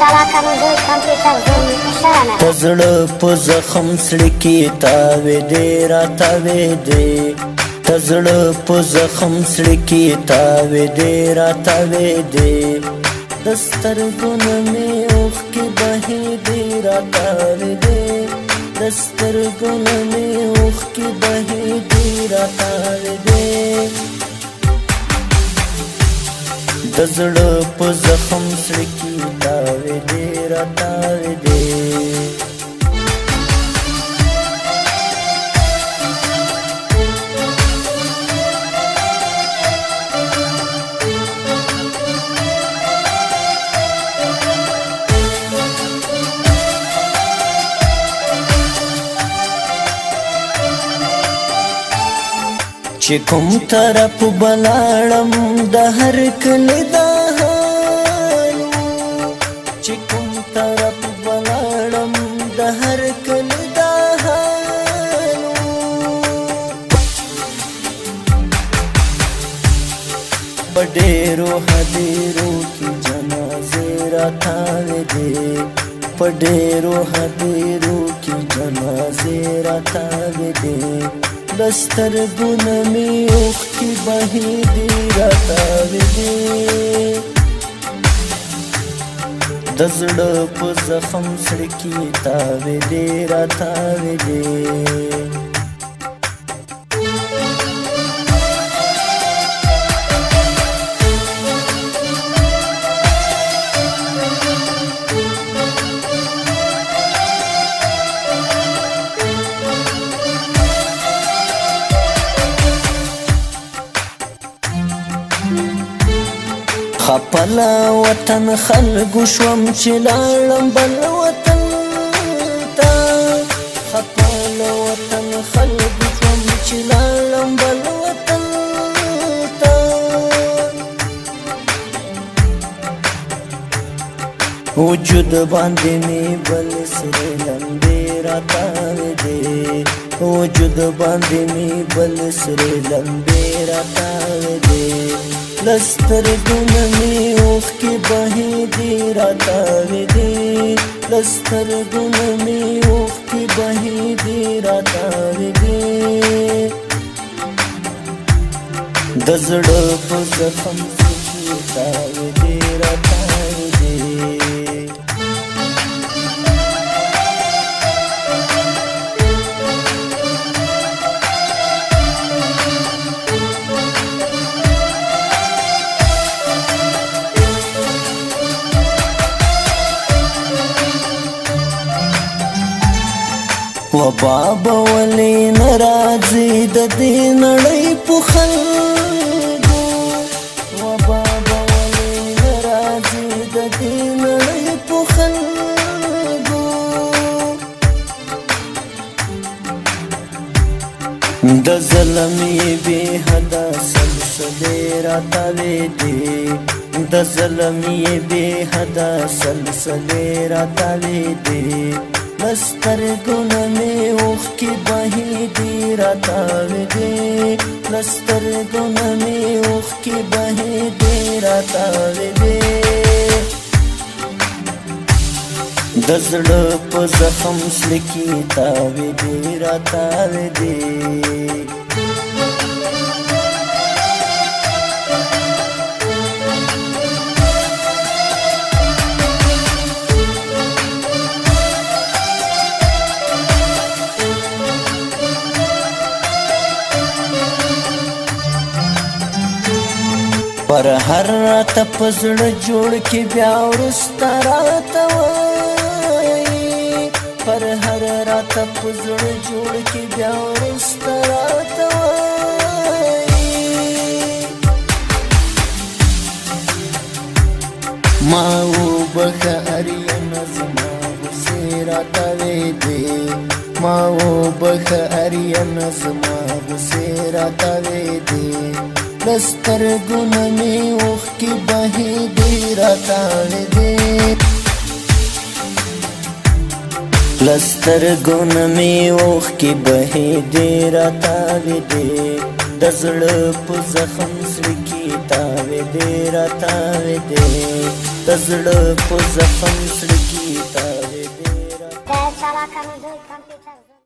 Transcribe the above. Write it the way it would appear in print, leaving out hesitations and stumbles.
Salahkan untuk komputer Zoom sana. تزړه په زخم سړی کې تاوې دې را تاوې دې تزړه په زخم سړی کې تاوې دې را تاوې دې د سترګو نه مې اوښکې بهې دې را تاوې دې د سترګو نه مې اوښکې بهې دې را تاوې دې د زړه په زخم سړی کې تاوې دې را تاوې دې چې کوم طرف بلاړم د هر کلی دا حال چې کوم طرف بلاړم د هر کلی دا حال په ډېرو هدیرو کې جنازې راتاوې دي په ډېرو هدیرو کې جنازې راتاوې دي د سترګو نه مې اوښکې بهې دي را تاوې دي د زړه په زخم سړی کې تاوې دي را تاوې دي خپلا وطن خلګو شوم چې لاړم بل وطن ته خپلا وطن خلګو شوم چې لاړم بل وطن ته وجود باندې مې بل سره لمبې راتاوې دي وجود باندې مې بل سره لمبې راتاوې دي لسترګو نه مې اوښکې بهې دي را تاوې دي لسترګو نه مې اوښکې بهې دي را تاوې دي د زړه په زخم کې تاوې دي را تاوې دي وبا به ولې نه راځي د دې نړۍ په خلکو وبا به ولې نه راځي د دې نړۍ په خلکو د ظلم یې بې حده سلسلې راتاوې دي د ظلم یې بې حده سلسلې راتاوې دي لسترګو نه مې اوښکې بهې دي را تاوې دي لسترګو نه مې اوښکې بهې دي را تاوې دي د زړه په زخم سړی کې تاوې دي را تاوې دي پر هر راته په زړه جوړ کې بیا وروسته راته وایي پر هر راته په زړه جوړ کې بیا وروسته راته وایي ما وبخه اریانه زما غوسې راتاوې دي ما وبخه اریانه زما غوسې راتاوې دي لسترګو نه مې اوښکې بهې دي را تاوې دي لسترګو نه مې اوښکې بهې دي را تاوې دي د زړه په زخم سړکی تاوې دې را تاوې دې د زړه په زخم سړکی تاوې دې را د چالاکانو زوی کمپیوټر